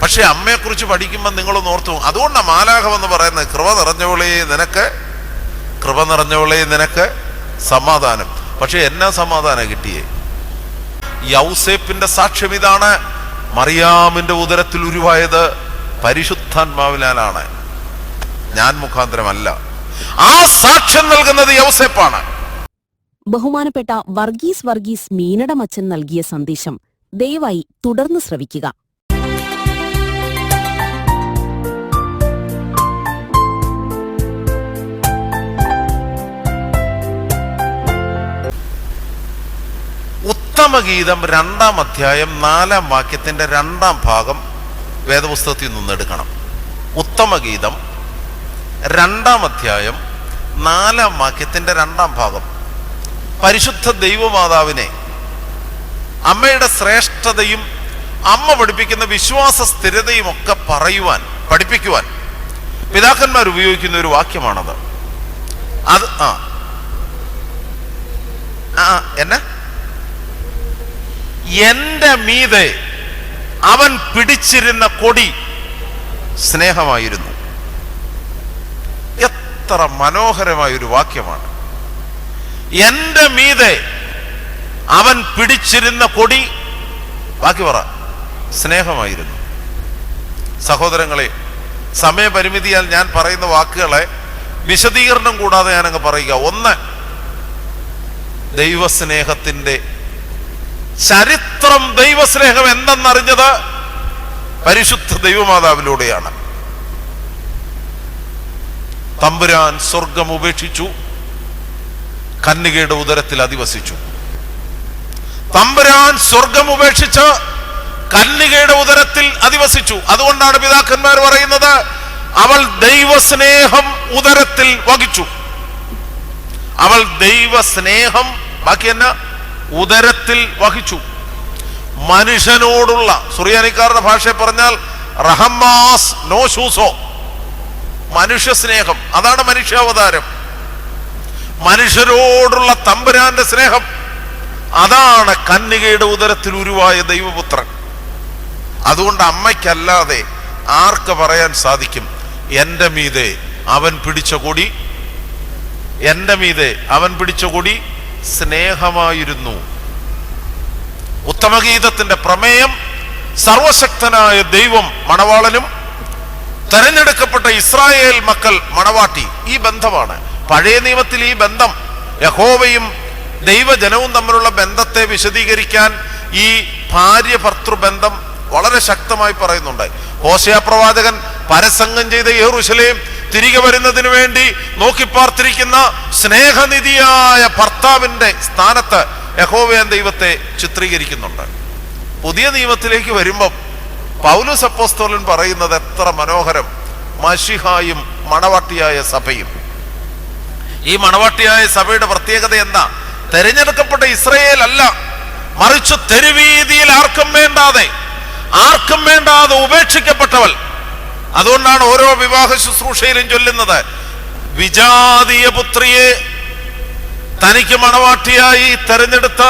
പക്ഷെ അമ്മയെക്കുറിച്ച് പഠിക്കുമ്പോൾ നിങ്ങളൊന്ന് ഓർത്തു. അതുകൊണ്ടാണ് മാലാഖമെന്ന് പറയുന്നത്, കൃപ നിറഞ്ഞവളേ നിനക്ക് സമാധാനം. പക്ഷെ എന്നാ സമാധാനം കിട്ടിയേ? യൗസേപ്പിന്റെ സാക്ഷ്യം ഇതാണ്, മറിയാമിന്റെ ഉദരത്തിൽ ഉരുവായത് പരിശുദ്ധാത്മാവിനാലാണ്, ഞാൻ മുഖാന്തരമല്ല. ആ സാക്ഷ്യം നൽകുന്നത് യൗസേപ്പാണ്. ബഹുമാനപ്പെട്ട വർഗീസ് മീനടമച്ചൻ നൽകിയ സന്ദേശം ദയവായി തുടർന്ന് ശ്രവിക്കുക. ഉത്തമഗീതം 2-ാം അധ്യായം 4-ാം വാക്യത്തിന്റെ 2-ാം ഭാഗം വേദപുസ്തകത്തിൽ നിന്നെടുക്കണം. ഉത്തമഗീതം 2-ാം അധ്യായം 4-ാം വാക്യത്തിന്റെ 2-ാം ഭാഗം പരിശുദ്ധ ദൈവമാതാവിനെ, അമ്മയുടെ ശ്രേഷ്ഠതയും അമ്മ പഠിപ്പിക്കുന്ന വിശ്വാസ സ്ഥിരതയും ഒക്കെ പഠിപ്പിക്കുവാൻ പിതാക്കന്മാർ ഉപയോഗിക്കുന്ന ഒരു വാക്യമാണത്. അത് എന്റെ മീതെ അവൻ പിടിച്ചിരുന്ന കൊടി സ്നേഹമായിരുന്നു. എത്ര മനോഹരമായൊരു വാക്യമാണ്. എന്റെ മീതെ അവൻ പിടിച്ചിരുന്ന കൊടി, ബാക്കി പറ, സ്നേഹമായിരുന്നു. സഹോദരങ്ങളെ, സമയപരിമിതിയാൽ ഞാൻ പറയുന്ന വാക്കുകളെ വിശദീകരണം കൂടാതെ ഞാനങ്ങ് പറയുക. ഒന്ന്, ദൈവസ്നേഹത്തിന്റെ ചരിത്രം, ദൈവസ്നേഹം എന്തെന്നറിഞ്ഞത് പരിശുദ്ധ ദൈവമാതാവിലൂടെയാണ്. തമ്പുരാൻ സ്വർഗം ഉപേക്ഷിച്ചു, കന്യകയുടെ ഉദരത്തിൽ അധിവസിച്ചു. തമ്പുരാൻ സ്വർഗം ഉപേക്ഷിച്ച് കന്യകയുടെ ഉദരത്തിൽ അധിവസിച്ചു. അതുകൊണ്ടാണ് പിതാക്കന്മാർ പറയുന്നത്, അവൾ ദൈവസ്നേഹം ഉദരത്തിൽ വഹിച്ചു. അവൾ ദൈവസ്നേഹം ബാക്കി എന്നാ ഉദരത്തിൽ വഹിച്ചു. മനുഷ്യനോടുള്ള, സുറിയാനിക്കാരുടെ ഭാഷയിൽ പറഞ്ഞാൽ റഹമാസ് നോഷൂസോ, മനുഷ്യ സ്നേഹം, അതാണ് മനുഷ്യാവതാരം. മനുഷ്യരോടുള്ള തമ്പുരാന്റെ സ്നേഹം, അതാണ് കന്യകയുടെ ഉദരത്തിൽ ഉരുവായ ദൈവപുത്രൻ. അതുകൊണ്ട് അമ്മയ്ക്കല്ലാതെ ആർക്ക് പറയാൻ സാധിക്കും, എന്റെ മീതെ അവൻ പിടിച്ച കൊടി, എന്റെ മീതെ അവൻ പിടിച്ച കൊടി സ്നേഹമായിരുന്നു. ഉത്തമഗീതത്തിന്റെ പ്രമേയം സർവശക്തനായ ദൈവം മണവാളനും തെരഞ്ഞെടുക്കപ്പെട്ട ഇസ്രായേൽ മക്കൾ മണവാട്ടി, ഈ ബന്ധമാണ്. പഴയ നിയമത്തിൽ ഈ ബന്ധം, യഹോവയും ദൈവജനവും തമ്മിലുള്ള ബന്ധത്തെ വിശദീകരിക്കാൻ ഈ ഭാര്യ ഭർത്തൃബന്ധം വളരെ ശക്തമായി പറയുന്നുണ്ട്. ഹോശേയ പ്രവാചകൻ പരസംഗം ചെയ്ത യെരൂശലേം തിരികെ വരുന്നതിന് വേണ്ടി നോക്കിപ്പാർത്തിരിക്കുന്ന സ്നേഹനിധിയായ ഭർത്താവിന്റെ സ്ഥാനത്ത് യഹോവയായ ദൈവത്തെ ചിത്രീകരിക്കുന്നുണ്ട്. പുതിയ നിയമത്തിലേക്ക് വരുമ്പം പൗലോസ് അപ്പോസ്തലൻ പറയുന്നത് എത്ര മനോഹരം. മശിഹായും മണവാട്ടിയായ സഭയും. ഈ മണവാട്ടിയായ സഭയുടെ പ്രത്യേകത എന്താ? തെരഞ്ഞെടുക്കപ്പെട്ട ഇസ്രായേൽ അല്ല, മറിച്ച് തെരുവീതിയിൽ ആർക്കും വേണ്ടാതെ ഉപേക്ഷിക്കപ്പെട്ടവൾ. അതുകൊണ്ടാണ് ഓരോ വിവാഹ ശുശ്രൂഷയിലും ചൊല്ലുന്നത്, വിജാതീയ പുത്രിയെ തനിക്ക് മണവാട്ടിയായി തെരഞ്ഞെടുത്ത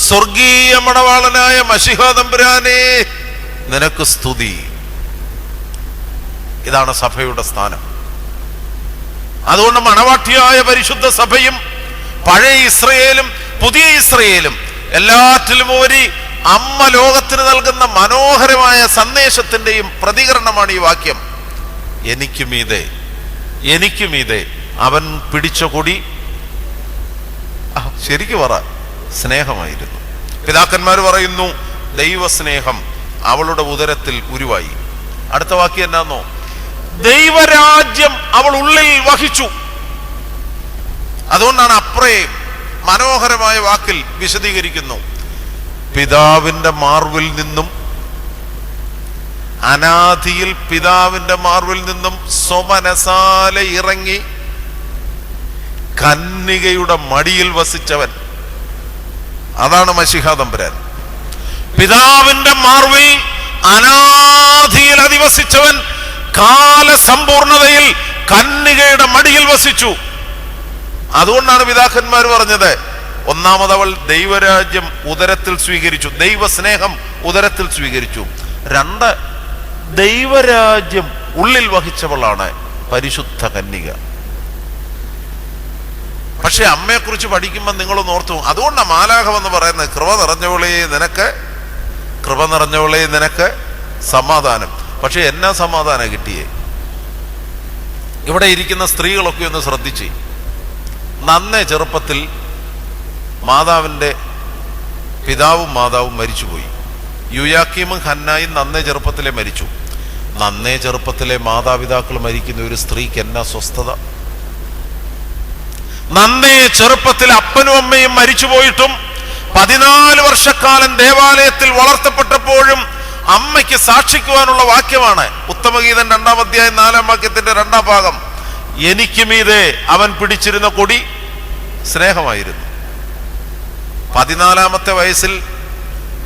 സ്വർഗീയ മണവാളനായ മശിഹാ തമ്പുരാനെ നിനക്ക് സ്തുതി. ഇതാണ് സഭയുടെ സ്ഥാനം. അതുകൊണ്ട് മണവാട്ടിയായ പരിശുദ്ധ സഭയും പഴയ ഇസ്രയേലും പുതിയ ഇസ്രയേലും എല്ലാറ്റിലും ഉപരി അമ്മ ലോകത്തിന് നൽകുന്ന മനോഹരമായ സന്ദേശത്തിന്റെയും പ്രതികരണമാണ് ഈ വാക്യം. എനിക്ക് മീതെ അവൻ പിടിച്ച കൊടി ശരിക്കു പറ സ്നേഹമായിരുന്നു. പിതാക്കന്മാർ പറയുന്നു, ദൈവസ്നേഹം അവളുടെ ഉദരത്തിൽ ഉരുവായി. അടുത്ത വാക്യം എന്നാന്നോ? ദൈവരാജ്യം അവൾ ഉള്ളിൽ വഹിച്ചു. അതുകൊണ്ടാണ് അപ്രേം മനോഹരമായ വാക്കിൽ വിശദീകരിക്കുന്നു. പിതാവിന്റെ മാർവിൽ നിന്നും, അനാദിയിൽ പിതാവിന്റെ മാർവിൽ നിന്നും സ്വമനസാലെ ഇറങ്ങി കന്യകയുടെ മടിയിൽ വസിച്ചവൻ, അതാണ് മശിഹാ തമ്പുരാൻ. പിതാവിന്റെ മാർവിൽ അനാദിയിൽ അധിവസിച്ചവൻ കാലസമ്പൂർണതയിൽ കന്യകയുടെ മടിയിൽ വസിച്ചു. അതുകൊണ്ടാണ് പിതാക്കന്മാർ പറഞ്ഞത്, ഒന്നാമത് അവൾ ദൈവരാജ്യം ഉദരത്തിൽ സ്വീകരിച്ചു, ദൈവസ്നേഹം ഉദരത്തിൽ സ്വീകരിച്ചു. 2, ദൈവരാജ്യം ഉള്ളിൽ വഹിച്ചവളാണ് പരിശുദ്ധ കന്യക. പക്ഷെ അമ്മയെക്കുറിച്ച് പഠിക്കുമ്പോൾ നിങ്ങളൊന്ന് ഓർത്തു. അതുകൊണ്ടാണ് മാലാഖം എന്ന് പറയുന്നത്, കൃപ നിറഞ്ഞവളെ നിനക്ക് സമാധാനം. പക്ഷെ എന്നാ സമാധാനം കിട്ടിയേ? ഇവിടെ ഇരിക്കുന്ന സ്ത്രീകളൊക്കെ ഒന്ന് ശ്രദ്ധിച്ച്, നന്നേ ചെറുപ്പത്തിൽ മാതാവിൻ്റെ പിതാവും മാതാവും മരിച്ചുപോയി. യുയാക്കീമും ഹന്നായും നന്നേ ചെറുപ്പത്തിലെ മരിച്ചു. നന്നേ ചെറുപ്പത്തിലെ മാതാപിതാക്കൾ മരിക്കുന്ന ഒരു സ്ത്രീക്ക് എന്നാ സ്വസ്ഥത! നന്നേ ചെറുപ്പത്തിൽ അപ്പനും അമ്മയും മരിച്ചുപോയിട്ടും 14 വർഷക്കാലം ദേവാലയത്തിൽ വളർത്തപ്പെട്ടപ്പോഴും അമ്മയ്ക്ക് സാക്ഷിക്കുവാനുള്ള വാക്യമാണ് ഉത്തമഗീതം 2-ാം അധ്യായം 4-ാം വാക്യത്തിന്റെ 2-ാം ഭാഗം. എനിക്ക് മീതെ അവൻ പിടിച്ചിരുന്ന കൊടി സ്നേഹമായിരുന്നു. 14-ാമത്തെ വയസ്സിൽ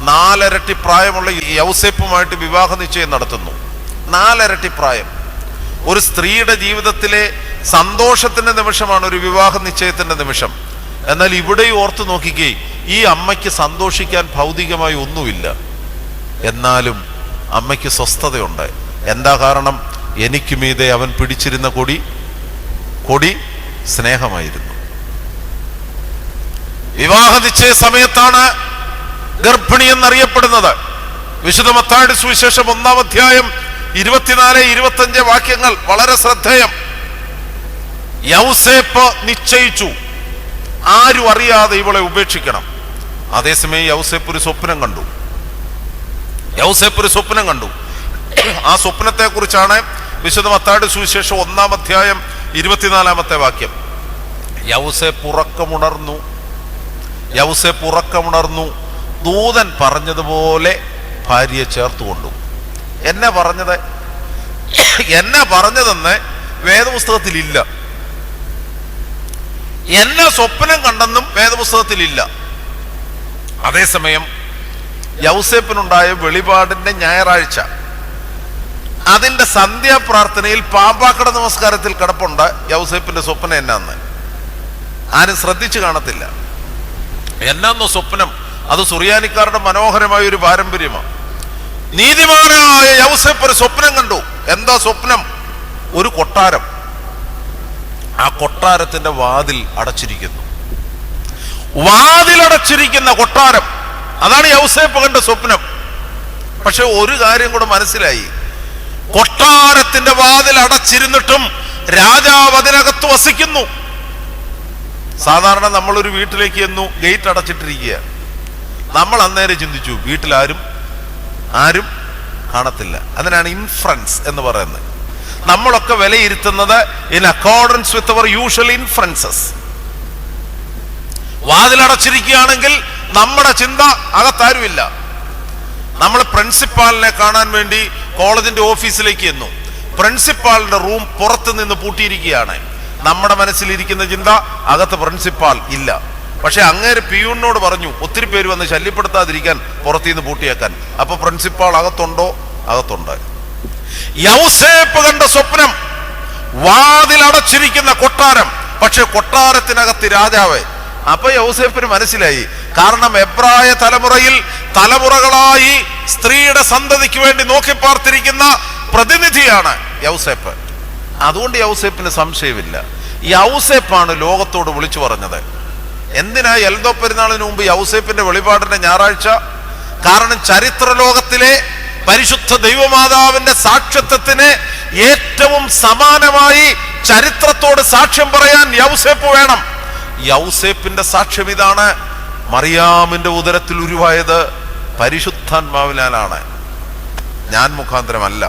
4 ഇരട്ടി പ്രായമുള്ള യൗസേപ്പുമായിട്ട് വിവാഹ നിശ്ചയം നടത്തുന്നു. 4 ഇരട്ടി പ്രായം. ഒരു സ്ത്രീയുടെ ജീവിതത്തിലെ സന്തോഷത്തിന്റെ നിമിഷമാണ് ഒരു വിവാഹ നിശ്ചയത്തിന്റെ നിമിഷം. എന്നാൽ ഇവിടെ ഓർത്തു നോക്കിക്കേ, ഈ അമ്മയ്ക്ക് സന്തോഷിക്കാൻ ഭൗതികമായി ഒന്നുമില്ല, എന്നാലും അമ്മയ്ക്ക് സ്വസ്ഥതയുണ്ട്. എന്താ കാരണം? എനിക്ക് മീതെ അവൻ പിടിച്ചിരുന്ന കൊടി സ്നേഹമായിരുന്നു. വിവാഹ നിശ്ചയ സമയത്താണ് ഗർഭിണി എന്നറിയപ്പെടുന്നത്. വിശുദ്ധ മത്തായിയുടെ സുവിശേഷം 1-ാം അധ്യായം 24-25 വാക്യങ്ങൾ വളരെ ശ്രദ്ധേയം. യൗസേപ്പ് നിശ്ചയിച്ചു ആരും അറിയാതെ ഇവളെ ഉപേക്ഷിക്കണം. അതേസമയം യൗസേപ്പ് ഒരു സ്വപ്നം കണ്ടു. ആ സ്വപ്നത്തെ കുറിച്ചാണ് വിശുദ്ധ മത്തായിയുടെ സുവിശേഷം 1-ാം അധ്യായം 24-ാമത്തെ വാക്യം. യൗസേപ്പ് ഉറക്കമുണർന്നു, ദൂതൻ പറഞ്ഞതുപോലെ ഭാര്യയെ ചേർത്തുകൊണ്ടു. എന്നാ പറഞ്ഞതെന്ന് വേദപുസ്തകത്തിലില്ല. എന്നാ സ്വപ്നം കണ്ടെന്നും വേദപുസ്തകത്തിലില്ല. അതേസമയം യൗസേപ്പിനുണ്ടായ വെളിപാടിന്റെ ഞായറാഴ്ച അതിന്റെ സന്ധ്യാപ്രാർത്ഥനയിൽ പാമ്പാക്കട നമസ്കാരത്തിൽ കിടപ്പുണ്ട് യൗസേപ്പിന്റെ സ്വപ്നം എന്നാന്ന്. ആരും ശ്രദ്ധിച്ചു കാണത്തില്ല. എന്നാന്നോ സ്വപ്നം? അത് സുറിയാനിക്കാരുടെ മനോഹരമായ ഒരു പാരമ്പര്യമാണ്. നീതിമാനായ യൗസേപ്പ് ഒരു സ്വപ്നം കണ്ടു. എന്താ സ്വപ്നം? ഒരു കൊട്ടാരം. ആ കൊട്ടാരത്തിന്റെ വാതിൽ അടച്ചിരിക്കുന്ന കൊട്ടാരം. അതാണ് യൗസേപ്പ് കണ്ട സ്വപ്നം. പക്ഷെ ഒരു കാര്യം കൂടെ മനസ്സിലായി. കൊട്ടാരത്തിന്റെ വാതിൽ അടച്ചിരുന്നിട്ടും രാജാവ് അതിനകത്ത് വസിക്കുന്നു. സാധാരണ നമ്മളൊരു വീട്ടിലേക്ക് എന്നു ഗേറ്റ് അടച്ചിട്ടിരിക്കുക. നമ്മൾ അന്നേരം ചിന്തിച്ചു വീട്ടിൽ ആരും കാണത്തില്ല. അതിനാണ് ഇൻഫറൻസ് എന്ന് പറയുന്നത്. നമ്മളൊക്കെ വിലയിരുത്തുന്നത് in accordance with our usual inferences. വാതിലടച്ചിരിക്കുകയാണെങ്കിൽ നമ്മുടെ ചിന്ത അകത്താരുമില്ല. നമ്മൾ പ്രിൻസിപ്പാളിനെ കാണാൻ വേണ്ടി കോളേജിന്റെ ഓഫീസിലേക്ക് എന്നു. പ്രിൻസിപ്പാളിന്റെ റൂം പുറത്ത് നിന്ന് പൂട്ടിയിരിക്കുകയാണ്. നമ്മുടെ മനസ്സിലിരിക്കുന്ന ചിന്ത അകത്ത് പ്രിൻസിപ്പാൾ ഇല്ല. പക്ഷെ അങ്ങേര് പിയൂണിനോട് പറഞ്ഞു ഒത്തിരി പേര് വന്ന് ശല്യപ്പെടുത്താതിരിക്കാൻ പുറത്തുനിന്ന് പൂട്ടിയേക്കാൻ. അപ്പൊ പ്രിൻസിപ്പാൾ അകത്തുണ്ടോ? അകത്തുണ്ട്. യൗസേപ്പ് കണ്ട സ്വപ്നം വാതിലടച്ചിരിക്കുന്ന കൊട്ടാരം, പക്ഷെ കൊട്ടാരത്തിനകത്ത് രാജാവ്. അപ്പൊ യൗസേപ്പിന് മനസ്സിലായി. കാരണം എബ്രായ തലമുറകളായി സ്ത്രീയുടെ സന്തതിക്ക് വേണ്ടി നോക്കി പാർത്തിരിക്കുന്ന പ്രതിനിധിയാണ് യൗസേപ്പ്. അതുകൊണ്ട് യൗസേപ്പിന് സംശയമില്ല. യൗസേപ്പാണ് ലോകത്തോട് വിളിച്ചു പറഞ്ഞത്. എന്തിനാ എൽദോ പെരുന്നാളിന് മുമ്പ് യൗസേപ്പിന്റെ വെളിപാടിന്റെ ഞായറാഴ്ച? കാരണം ചരിത്ര ലോകത്തിലെ പരിശുദ്ധ ദൈവമാതാവിന്റെ സാക്ഷ്യത്വത്തിന് ഏറ്റവും സമാനമായി ചരിത്രത്തോട് സാക്ഷ്യം പറയാൻ യൗസേപ്പ് വേണം. യൗസേപ്പിന്റെ സാക്ഷ്യം ഇതാണ്: മറിയാമിന്റെ ഉദരത്തിൽ ഉരുവായത് പരിശുദ്ധാത്മാവിനാലാണ്, ഞാൻ മുഖാന്തരമല്ല.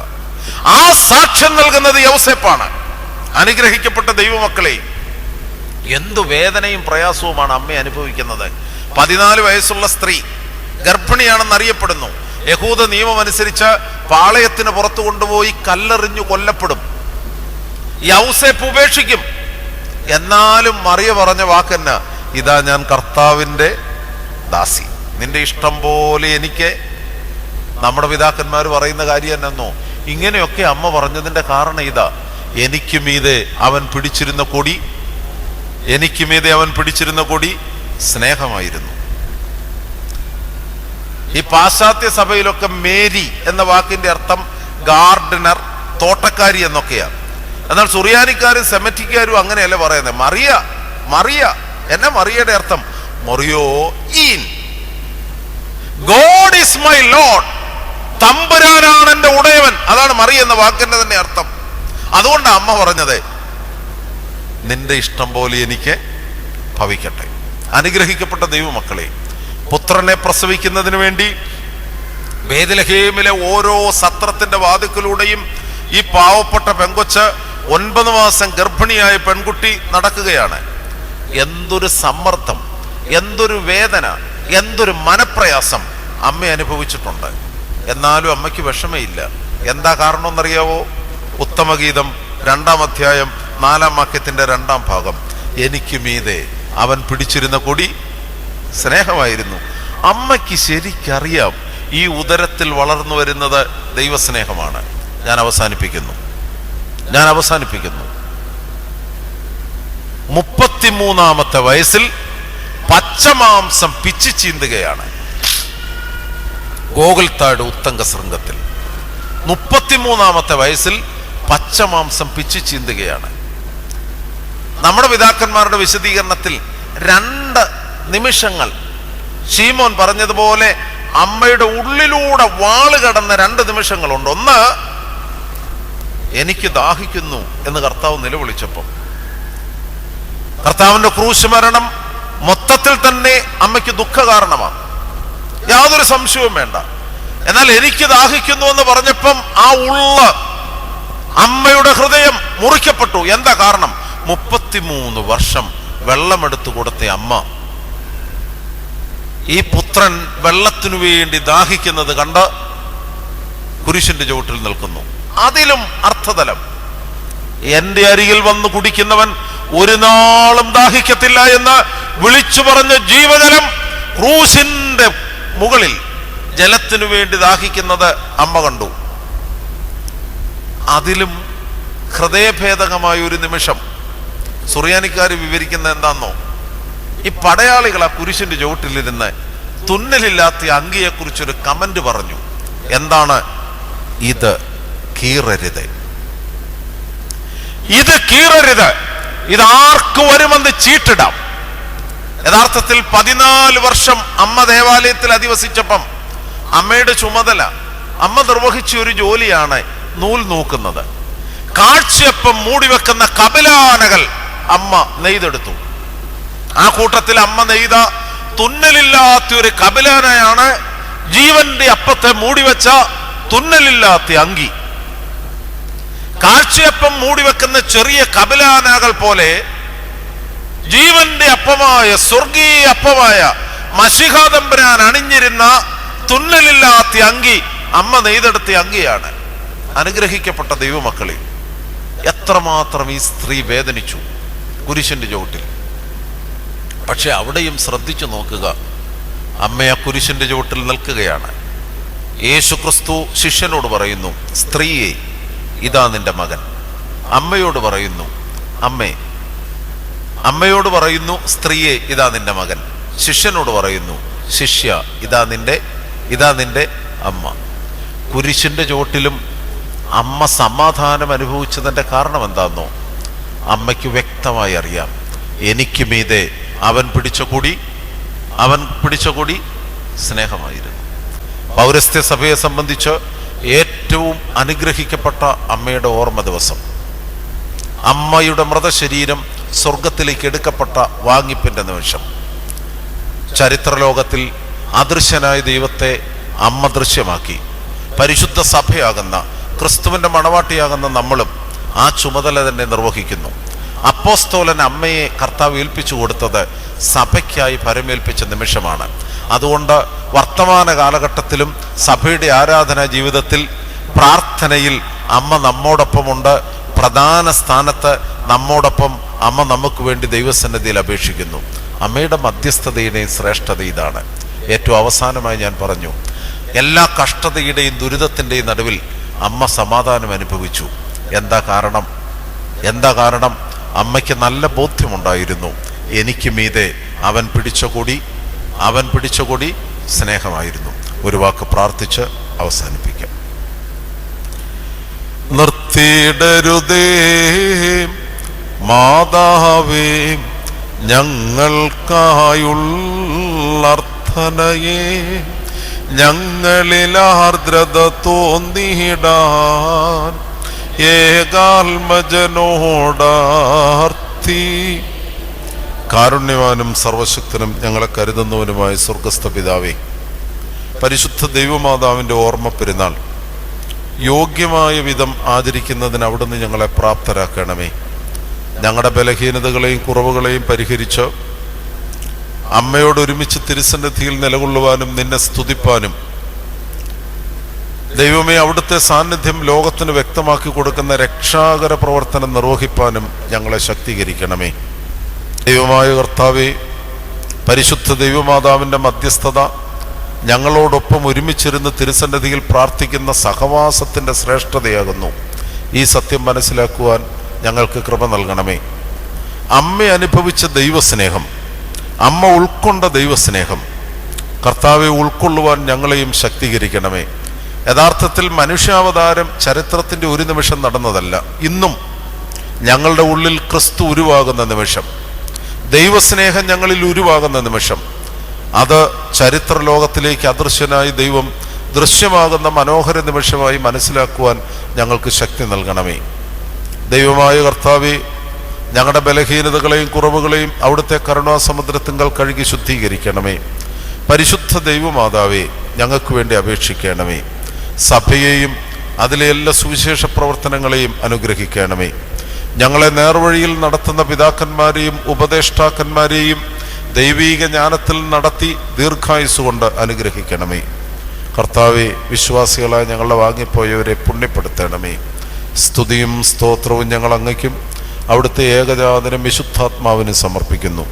ആ സാക്ഷ്യം നൽകുന്നത് യൗസേപ്പാണ്. അനുഗ്രഹിക്കപ്പെട്ട ദൈവമക്കളെ, എന്തു വേദനയും പ്രയാസവുമാണ് അമ്മ അനുഭവിക്കുന്നത്. 14 വയസ്സുള്ള സ്ത്രീ ഗർഭിണിയാണെന്നറിയപ്പെടുന്നു. യഹൂദ നിയമം അനുസരിച്ച് പാളയത്തിന് പുറത്തു കൊണ്ടുപോയി കല്ലെറിഞ്ഞു കൊല്ലപ്പെടും. യൗസേപ്പ് ഉപേക്ഷിക്കും. എന്നാലും മറിയ പറഞ്ഞ വാക്കെന്ന, ഇതാ ഞാൻ കർത്താവിന്റെ ദാസി, നിന്റെ ഇഷ്ടം പോലെ എനിക്ക്. നമ്മുടെ പിതാക്കന്മാർ പറയുന്ന കാര്യം എന്നോ, ഇങ്ങനെയൊക്കെ അമ്മ പറഞ്ഞതിന്റെ കാരണം ഇതാ: എനിക്ക് മീതെ അവൻ പിടിച്ചിരുന്ന കൊടി സ്നേഹമായിരുന്നു. ഈ പാശ്ചാത്യ സഭയിലൊക്കെ മേരി എന്ന വാക്കിന്റെ അർത്ഥം ഗാർഡനർ, തോട്ടക്കാരി എന്നൊക്കെയാണ്. എന്നാൽ സുറിയാനിക്കാരും സെമറ്റിക്കാരും അങ്ങനെയല്ല പറയുന്നത്. മറിയ, മറിയ. എന്നെ മറിയയുടെ അർത്ഥം മറിയോ ഈൻ, ഗോഡ് ഈസ് മൈ ലോർഡ്, തമ്പുരാനാണ് എന്റെ ഉടയവൻ. അതാണ് മറിയ എന്ന വാക്കിന്റെ തന്നെ അർത്ഥം. അതുകൊണ്ട് അമ്മ പറഞ്ഞത് നിന്റെ ഇഷ്ടം പോലെ എനിക്ക് ഭവിക്കട്ടെ. അനുഗ്രഹിക്കപ്പെട്ട ദൈവമക്കളെ, പുത്രനെ പ്രസവിക്കുന്നതിന് വേണ്ടി ബേത്ലഹേമിലെ ഓരോ സത്രത്തിന്റെ വാതിക്കലൂടെയും ഈ പാവപ്പെട്ട പെങ്കൊച്ച് 9 മാസം ഗർഭിണിയായ പെൺകുട്ടി നടക്കുകയാണ്. എന്തൊരു സമ്മർദ്ദം, എന്തൊരു വേദന, എന്തൊരു മനപ്രയാസം അമ്മ അനുഭവിച്ചിട്ടുണ്ട്. എന്നാലും അമ്മയ്ക്ക് വിഷമയില്ല. എന്താ കാരണം എന്നറിയാവോ? ഉത്തമഗീതം 2-ാം അധ്യായം 4-ാം വാക്യത്തിന്റെ 2-ാം ഭാഗം, എനിക്ക് മീതെ അവൻ പിടിച്ചിരുന്ന കൊടി സ്നേഹമായിരുന്നു. അമ്മയ്ക്ക് ശരിക്കറിയാം ഈ ഉദരത്തിൽ വളർന്നു വരുന്നത് ദൈവസ്നേഹമാണ്. ഞാൻ അവസാനിപ്പിക്കുന്നു. 33-ാമത്തെ വയസ്സിൽ പച്ചമാംസം പിച്ചു ചീന്തുകയാണ് ഗോകുൽത്താഴ് ഉത്തങ്ക ശൃംഗത്തിൽ. 33-ാമത്തെ വയസ്സിൽ പച്ചമാംസം പിച്ചു ചീന്തുകയാണ്. നമ്മുടെ പിതാക്കന്മാരുടെ വിശദീകരണത്തിൽ 2 നിമിഷങ്ങൾ ശീമോൻ പറഞ്ഞതുപോലെ അമ്മയുടെ ഉള്ളിലൂടെ വാള് കടന്ന 2 നിമിഷങ്ങളുണ്ട്. ഒന്ന്, എനിക്ക് ദാഹിക്കുന്നു എന്ന് കർത്താവ് നിലവിളിച്ചപ്പം. കർത്താവിന്റെ ക്രൂശ് മരണം മൊത്തത്തിൽ തന്നെ അമ്മയ്ക്ക് ദുഃഖ കാരണമാണ്, യാതൊരു സംശയവും വേണ്ട. എന്നാൽ എനിക്ക് ദാഹിക്കുന്നു എന്ന് പറഞ്ഞപ്പം ആ അമ്മയുടെ ഹൃദയം മുറിക്കപ്പെട്ടു. എന്താ കാരണം? 33 വർഷം വെള്ളമെടുത്തു കൊടുത്ത അമ്മ ഈ പുത്രൻ വെള്ളത്തിനു വേണ്ടി ദാഹിക്കുന്നത് കണ്ട് കുരിശിന്റെ ചുവട്ടിൽ നിൽക്കുന്നു. അതിലും അർത്ഥതലം, എന്റെ അരികിൽ വന്ന് കുടിക്കുന്നവൻ ഒരു നാളും ദാഹിക്കത്തില്ല എന്ന് വിളിച്ചു പറഞ്ഞ ജീവജലം ക്രൂശിന്റെ മുകളിൽ ജലത്തിനു വേണ്ടി ദാഹിക്കുന്നത് അമ്മ കണ്ടു. അതിലും ഹൃദയഭേദകമായ ഒരു നിമിഷം സുറിയാനിക്കാർ വിവരിക്കുന്നത് എന്താണെന്നോ? ഈ പടയാളികൾ ആ കുരിശിന്റെ ചുവട്ടിലിരുന്ന് തുന്നലില്ലാത്ത അങ്കിയെ കുറിച്ചൊരു കമന്റ് പറഞ്ഞു. എന്താണ്? ഇത് കീറരുത്, ഇത് കീറരുത്, ഇത് ആർക്ക് വരുമെന്ന് ചീട്ടിടാം. യഥാർത്ഥത്തിൽ 14 വർഷം അമ്മ ദേവാലയത്തിൽ അധിവസിച്ചപ്പം അമ്മയുടെ ചുമതല, അമ്മ നിർവഹിച്ച ഒരു ജോലിയാണ് നൂൽ നൂക്കുന്നത്. കാഴ്ചയപ്പം മൂടിവെക്കുന്ന കപിലാനകൾ അമ്മ നെയ്തെടുത്തു. ആ കൂട്ടത്തിൽ അമ്മ നെയ്ത തുന്നലില്ലാത്ത ഒരു കപിലാനയാണ് ജീവന്റെ അപ്പത്തെ മൂടിവെച്ച തുന്നലില്ലാത്ത അങ്കി. കാഴ്ചയപ്പം മൂടിവെക്കുന്ന ചെറിയ കപിലാനകൾ പോലെ ജീവന്റെ അപ്പമായ സ്വർഗീയ അപ്പമായ മശിഹാ തമ്പുരാൻ അണിഞ്ഞിരുന്ന തുന്നലില്ലാത്ത അങ്കി അമ്മ നെയ്തെടുത്ത അങ്കിയാണ്. അനുഗ്രഹിക്കപ്പെട്ട ദൈവമക്കളെ, എത്രമാത്രം ഈ സ്ത്രീ വേദനിച്ചു കുരിശിന്റെ ചുവട്ടിൽ. പക്ഷെ അവിടെയും ശ്രദ്ധിച്ചു നോക്കുക, അമ്മ ആ കുരിശിന്റെ ചുവട്ടിൽ നിൽക്കുകയാണ്. യേശു ക്രിസ്തു ശിഷ്യനോട് പറയുന്നു, സ്ത്രീയെ ഇതാ നിന്റെ മകൻ. അമ്മയോട് പറയുന്നു, അമ്മയോട് പറയുന്നു, സ്ത്രീയെ ഇതാ നിന്റെ മകൻ. ശിഷ്യനോട് പറയുന്നു, ശിഷ്യ ഇതാ നിന്റെ അമ്മ. കുരിശിന്റെ ചുവട്ടിലും അമ്മ സമാധാനം അനുഭവിച്ചതിന്റെ കാരണം എന്താണെന്നോ? അമ്മയ്ക്ക് വ്യക്തമായി അറിയാം, എനിക്ക് മീതെ അവൻ പിടിച്ച കൊടി സ്നേഹമായിരുന്നു. പൗരസ്ത്യ സഭയെ സംബന്ധിച്ച് ഏറ്റവും അനുഗ്രഹിക്കപ്പെട്ട അമ്മയുടെ ഓർമ്മ ദിവസം, അമ്മയുടെ മൃതശരീരം സ്വർഗത്തിലേക്ക് എടുക്കപ്പെട്ട വാങ്ങിപ്പിന്റെ നിമിഷം. ചരിത്രലോകത്തിൽ അദൃശ്യനായ ദൈവത്തെ അമ്മ ദൃശ്യമാക്കി. പരിശുദ്ധ സഭയാകുന്ന ക്രിസ്തുവിന്റെ മണവാട്ടിയാകുന്ന നമ്മളും ആ ചുമതല തന്നെ നിർവഹിക്കുന്നു. അപ്പോസ്തോലൻ അമ്മയെ കർത്താവ് ഏൽപ്പിച്ചു കൊടുത്തത് സഭയ്ക്കായി പരമേൽപ്പിച്ച നിമിഷമാണ്. അതുകൊണ്ട് വർത്തമാന കാലഘട്ടത്തിലും സഭയുടെ ആരാധനാ ജീവിതത്തിൽ പ്രാർത്ഥനയിൽ അമ്മ നമ്മോടൊപ്പമുണ്ട്. പ്രധാന സ്ഥാനത്ത് നമ്മോടൊപ്പം അമ്മ നമുക്ക് വേണ്ടി ദൈവസന്നിധിയിൽ അപേക്ഷിക്കുന്നു. അമ്മയുടെ മധ്യസ്ഥതയുടെയും ശ്രേഷ്ഠത ഇതാണ്. ഏറ്റവും അവസാനമായി ഞാൻ പറഞ്ഞു, എല്ലാ കഷ്ടതയുടെയും ദുരിതത്തിൻ്റെയും നടുവിൽ അമ്മ സമാധാനം അനുഭവിച്ചു. എന്താ കാരണം? അമ്മയ്ക്ക് നല്ല ബോധ്യമുണ്ടായിരുന്നു, എനിക്ക് മീതെ അവൻ പിടിച്ച കൊടി സ്നേഹമായിരുന്നു. ഒരു വാക്ക് പ്രാർത്ഥിച്ച് അവസാനിപ്പിക്കാം. തേടരുതേ മാതാവേ ഞങ്ങൾക്കായുള്ളർത്ഥനയെ, ഞങ്ങളിൽ ആർദ്രത തോന്നിയിടാൻ ഏകാത്മജനോടാർത്തി. കാരുണ്യവാനും സർവശക്തനും ഞങ്ങളെ കരുതുന്നവനുമായ സ്വർഗസ്ഥ പിതാവേ, പരിശുദ്ധ ദൈവമാതാവിൻ്റെ ഓർമ്മ പെരുന്നാൾ യോഗ്യമായ വിധം ആചരിക്കുന്നതിന് അവിടുന്ന് ഞങ്ങളെ പ്രാപ്തരാക്കണമേ. ഞങ്ങളുടെ ബലഹീനതകളെയും കുറവുകളെയും പരിഹരിച്ച് അമ്മയോട് ഒരുമിച്ച് തിരുസന്നിധിയിൽ നിലകൊള്ളുവാനും നിന്നെ സ്തുതിപ്പാനും, ദൈവമേ അവിടുത്തെ സാന്നിധ്യം ലോകത്തിന് വ്യക്തമാക്കി കൊടുക്കുന്ന രക്ഷാകര പ്രവർത്തനം നിർവഹിപ്പാനും ഞങ്ങളെ ശക്തീകരിക്കണമേ. ദൈവമായ കർത്താവേ, പരിശുദ്ധ ദൈവമാതാവിൻ്റെ മധ്യസ്ഥത ഞങ്ങളോടൊപ്പം ഒരുമിച്ചിരുന്ന് തിരുസന്നിധിയിൽ പ്രാർത്ഥിക്കുന്ന സഹവാസത്തിൻ്റെ ശ്രേഷ്ഠതയാകുന്നു. ഈ സത്യം മനസ്സിലാക്കുവാൻ ഞങ്ങൾക്ക് കൃപ നൽകണമേ. അമ്മ അനുഭവിച്ച ദൈവസ്നേഹം, അമ്മ ഉൾക്കൊണ്ട ദൈവസ്നേഹം കർത്താവെ ഉൾക്കൊള്ളുവാൻ ഞങ്ങളെയും ശക്തീകരിക്കണമേ. യഥാർത്ഥത്തിൽ മനുഷ്യാവതാരം ചരിത്രത്തിൻ്റെ ഒരു നിമിഷം നടന്നതല്ല. ഇന്നും ഞങ്ങളുടെ ഉള്ളിൽ ക്രിസ്തു ഉരുവാകുന്ന നിമിഷം, ദൈവസ്നേഹം ഞങ്ങളിൽ ഉരുവാകുന്ന നിമിഷം, അത് ചരിത്ര ലോകത്തിലേക്ക് അദൃശ്യനായി ദൈവം ദൃശ്യമാകുന്ന മനോഹര നിമിഷമായി മനസ്സിലാക്കുവാൻ ഞങ്ങൾക്ക് ശക്തി നൽകണമേ. ദൈവമായ കർത്താവേ, ഞങ്ങളുടെ ബലഹീനതകളെയും കുറവുകളെയും അവിടുത്തെ കരുണാസമുദ്രത്തിങ്കൽ കഴുകി ശുദ്ധീകരിക്കണമേ. പരിശുദ്ധ ദൈവമാതാവേ, ഞങ്ങൾക്ക് വേണ്ടി അപേക്ഷിക്കണമേ. സഭയെയും അതിലെ എല്ലാ സുവിശേഷ പ്രവർത്തനങ്ങളെയും അനുഗ്രഹിക്കണമേ. ഞങ്ങളെ നേർവഴിയിൽ നടത്തുന്ന പിതാക്കന്മാരെയും ഉപദേഷ്ടാക്കന്മാരെയും ദൈവീക ജ്ഞാനത്തിൽ നടത്തി ദീർഘായുസ് കൊണ്ട് അനുഗ്രഹിക്കണമേ. കർത്താവെ, വിശ്വാസികളായ ഞങ്ങളെ വാങ്ങിപ്പോയവരെ പുണ്യപ്പെടുത്തണമേ. സ്തുതിയും സ്തോത്രവും ഞങ്ങൾ അങ്ങയ്ക്കും അവിടുത്തെ ഏകജാതനും വിശുദ്ധാത്മാവിനും സമർപ്പിക്കുന്നു,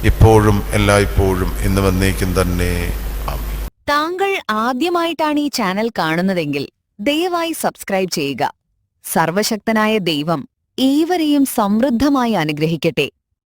ഇപ്പോഴും എല്ലായ്പ്പോഴും ഇന്നും എന്നേക്കും തന്നെ. താങ്കൾ ആദ്യമായിട്ടാണ് ഈ ചാനൽ കാണുന്നതെങ്കിൽ ദയവായി സബ്സ്ക്രൈബ് ചെയ്യുക. സർവശക്തനായ ദൈവം ഏവരെയും സമൃദ്ധമായി അനുഗ്രഹിക്കട്ടെ.